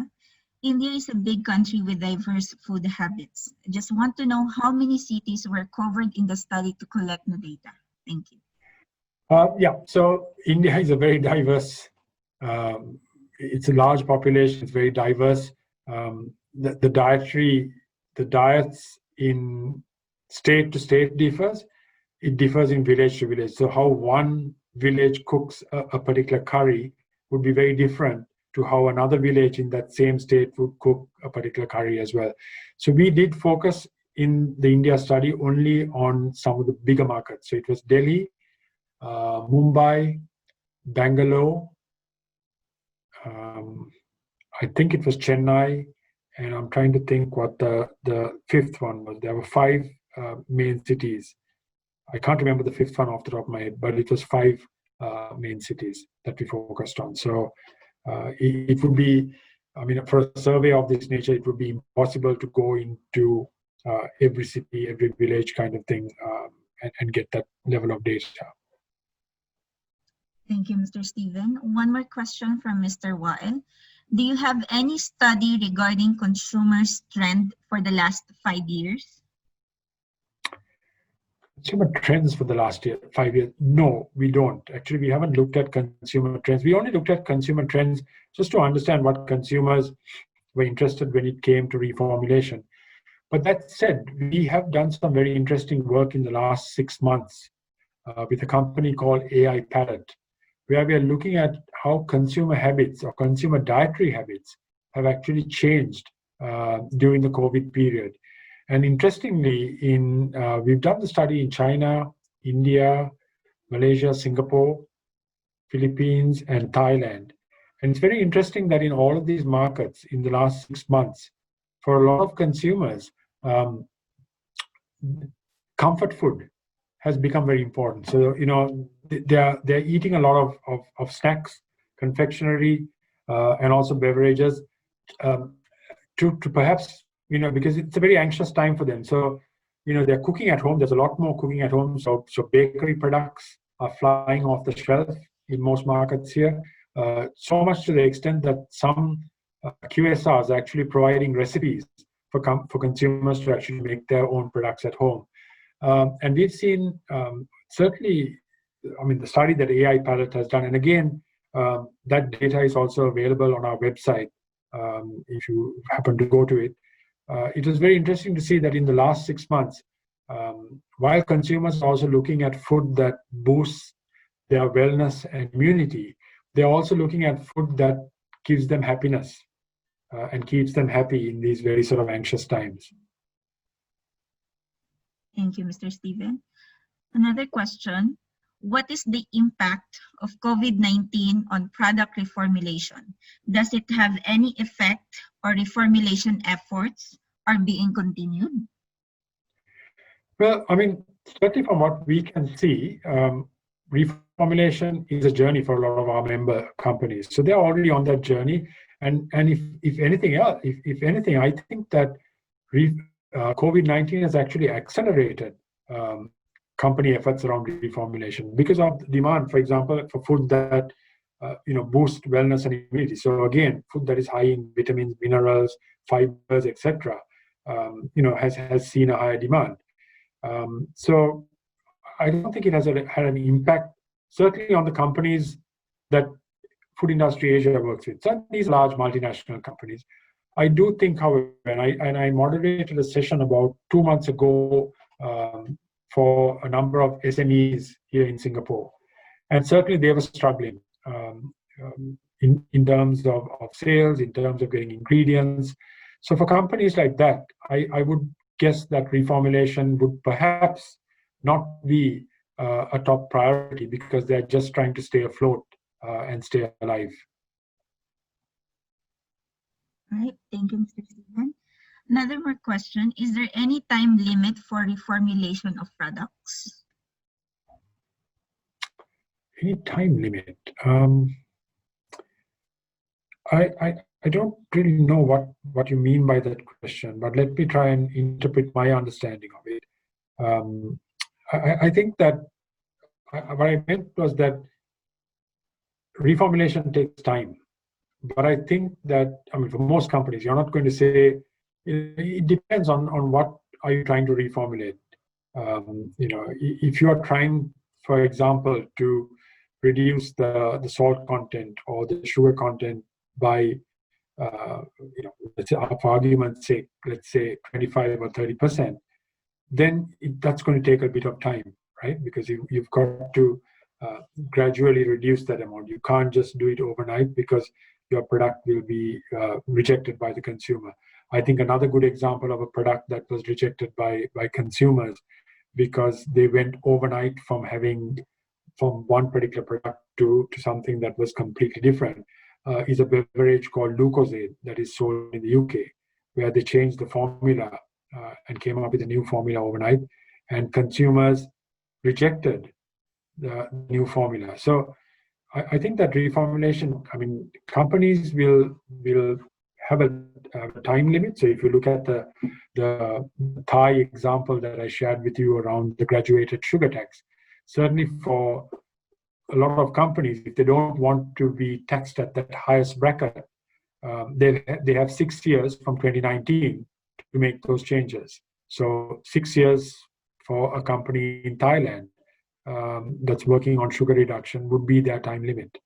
India is a big country with diverse food habits. I just want to know how many cities were covered in the study to collect the data. Thank you. Yeah, so India is a very diverse it's a large population. It's very diverse. The diets in state to state differs. It differs in village to village. So how one village cooks a particular curry would be very different to how another village in that same state would cook a particular curry as well. So we did focus in the India study only on some of the bigger markets. So it was Delhi, Mumbai, Bangalore, I think it was Chennai, and I'm trying to think what the fifth one was. There were five main cities. I can't remember the fifth one off the top of my head, but it was five main cities that we focused on. So it would be, I mean, for a survey of this nature, it would be impossible to go into every city, every village kind of thing and get that level of data. Thank you, Mr. Stephen. One more question from Mr. Wael. Do you have any study regarding consumers' trend for the last 5 years? Consumer trends for the last 5 years? No, we don't. Actually, we haven't looked at consumer trends. We only looked at consumer trends just to understand what consumers were interested when it came to reformulation. But that said, we have done some very interesting work in the last 6 months with a company called AI Palette, where we are looking at how consumer habits or consumer dietary habits have actually changed during the COVID period. And interestingly, we've done the study in China, India, Malaysia, Singapore, Philippines, and Thailand. And it's very interesting that in all of these markets in the last 6 months, for a lot of consumers, comfort food has become very important. So, they're eating a lot of snacks, confectionery, and also beverages to perhaps, because it's a very anxious time for them. So, they're cooking at home. There's a lot more cooking at home. So bakery products are flying off the shelf in most markets here. So much to the extent that some QSRs are actually providing recipes for consumers to actually make their own products at home. And we've seen certainly, the study that AI Palette has done, and again, that data is also available on our website if you happen to go to it. It was very interesting to see that in the last 6 months, while consumers are also looking at food that boosts their wellness and immunity, they're also looking at food that gives them happiness and keeps them happy in these very sort of anxious times. Thank you, Mr. Stephen. Another question. What is the impact of COVID-19 on product reformulation? Does it have any effect or reformulation efforts are being continued? Well, certainly from what we can see, reformulation is a journey for a lot of our member companies. So they're already on that journey. And if anything, I think that COVID-19 has actually accelerated company efforts around reformulation because of the demand, for example, for food that boost wellness and immunity. So again, food that is high in vitamins, minerals, fibers, etc., has seen a higher demand. So I don't think it has had an impact, certainly on the companies that Food Industry Asia works with. So these large multinational companies. I do think, however, and I moderated a session about 2 months ago for a number of SMEs here in Singapore, and certainly they were struggling in terms of sales, in terms of getting ingredients. So for companies like that, I would guess that reformulation would perhaps not be a top priority because they're just trying to stay afloat and stay alive. All right, thank you, Mr. Stephen. Another more question, is there any time limit for reformulation of products? Any time limit? I don't really know what you mean by that question, but let me try and interpret my understanding of it. I think that what I meant was that reformulation takes time. But I think that, for most companies, you're not going to say, it depends on what are you trying to reformulate. If you are trying, for example, to reduce the salt content or the sugar content by, let's say, for argument's sake, let's say 25 or 30%, then that's going to take a bit of time, right? Because you've got to gradually reduce that amount. You can't just do it overnight because your product will be rejected by the consumer. I think another good example of a product that was rejected by consumers because they went overnight from one particular product to something that was completely different is a beverage called Lucozade that is sold in the UK, where they changed the formula and came up with a new formula overnight, and consumers rejected the new formula. So I think that reformulation, I mean, companies will have a time limit. So if you look at the Thai example that I shared with you around the graduated sugar tax, certainly for a lot of companies, if they don't want to be taxed at that highest bracket, they have 6 years from 2019 to make those changes. So 6 years for a company in Thailand that's working on sugar reduction would be their time limit.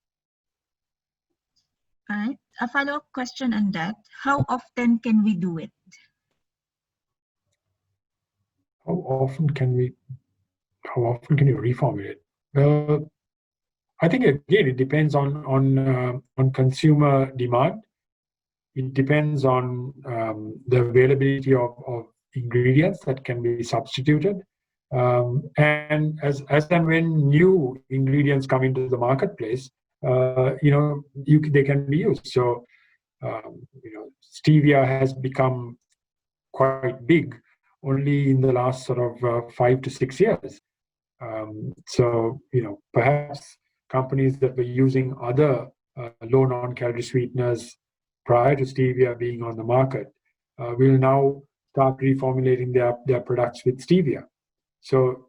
All right. A follow-up question on that. How often can we do it? How often can you reformulate? Well, I think again it depends on consumer demand. It depends on the availability of ingredients that can be substituted, and as and when new ingredients come into the marketplace, they can be used. So stevia has become quite big only in the last sort of 5 to 6 years. So perhaps companies that were using other low non-calorie sweeteners prior to stevia being on the market will now start reformulating their products with stevia. So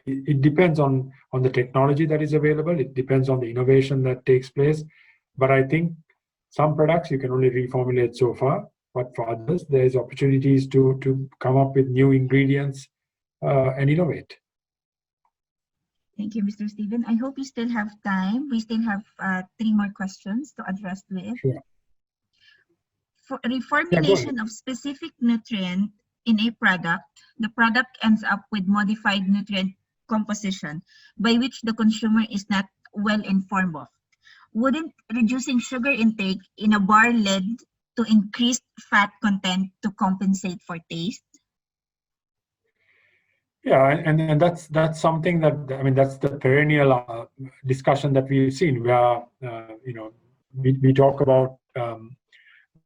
it depends on the technology that is available. It depends on the innovation that takes place. But I think some products you can only reformulate so far. But for others, there's opportunities to come up with new ingredients and innovate. Thank you, Mr. Stephen. I hope you still have time. We still have 3 more questions to address to it. Sure. For reformulation of specific nutrient in a product, the product ends up with modified nutrient composition by which the consumer is not well informed of. Wouldn't reducing sugar intake in a bar lead to increased fat content to compensate for taste? Yeah, and that's something that, I mean, that's the perennial discussion that we've seen, where we talk about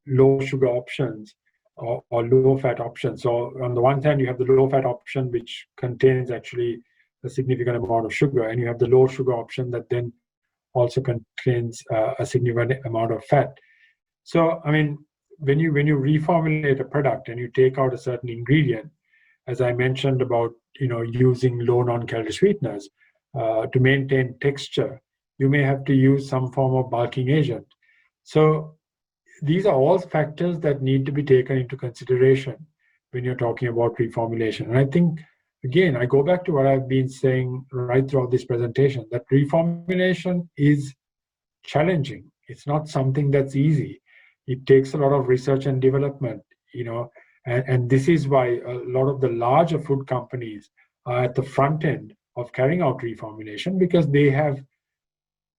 low sugar options or low fat options. So on the one hand, you have the low fat option, which contains actually a significant amount of sugar, and you have the low sugar option that then also contains a significant amount of fat. So I mean, when you reformulate a product and you take out a certain ingredient, as I mentioned about using low non-calorie sweeteners to maintain texture, you may have to use some form of bulking agent. So these are all factors that need to be taken into consideration when you're talking about reformulation. And I think, again, I go back to what I've been saying right throughout this presentation, that reformulation is challenging. It's not something that's easy. It takes a lot of research and development, and this is why a lot of the larger food companies are at the front end of carrying out reformulation, because they have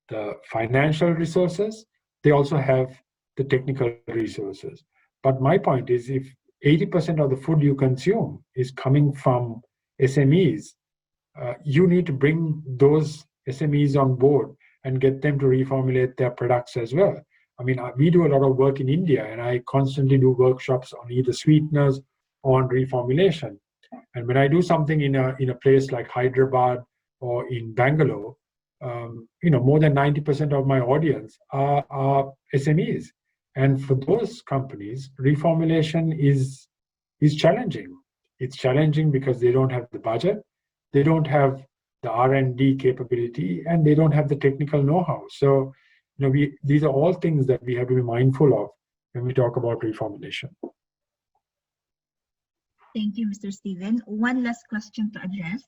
the financial resources, they also have the technical resources. But my point is, if 80% of the food you consume is coming from SMEs, you need to bring those SMEs on board and get them to reformulate their products as well. I mean, we do a lot of work in India, and I constantly do workshops on either sweeteners or on reformulation. And when I do something in a place like Hyderabad or in Bangalore, more than 90% of my audience are SMEs. And for those companies, reformulation is challenging. It's challenging because they don't have the budget, they don't have the R&D capability, and they don't have the technical know-how. So, these are all things that we have to be mindful of when we talk about reformulation. Thank you, Mr. Stephen. One last question to address.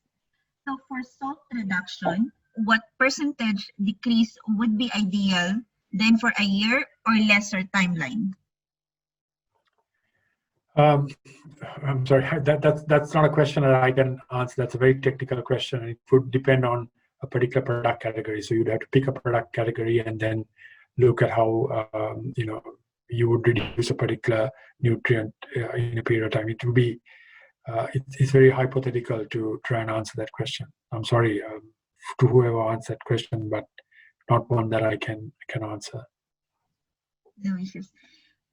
So for salt reduction, what percentage decrease would be ideal then for a year or lesser timeline? Um, I'm sorry, that's not a question that I can answer. That's a very technical question, and it would depend on a particular product category. So you'd have to pick a product category and then look at how you would reduce a particular nutrient in a period of time. It would be it's very hypothetical to try and answer that question. I'm sorry to whoever answered that question, but not one that I can answer. No issues.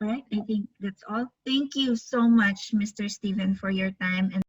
All right, I think that's all. Thank you so much, Mr. Steven, for your time and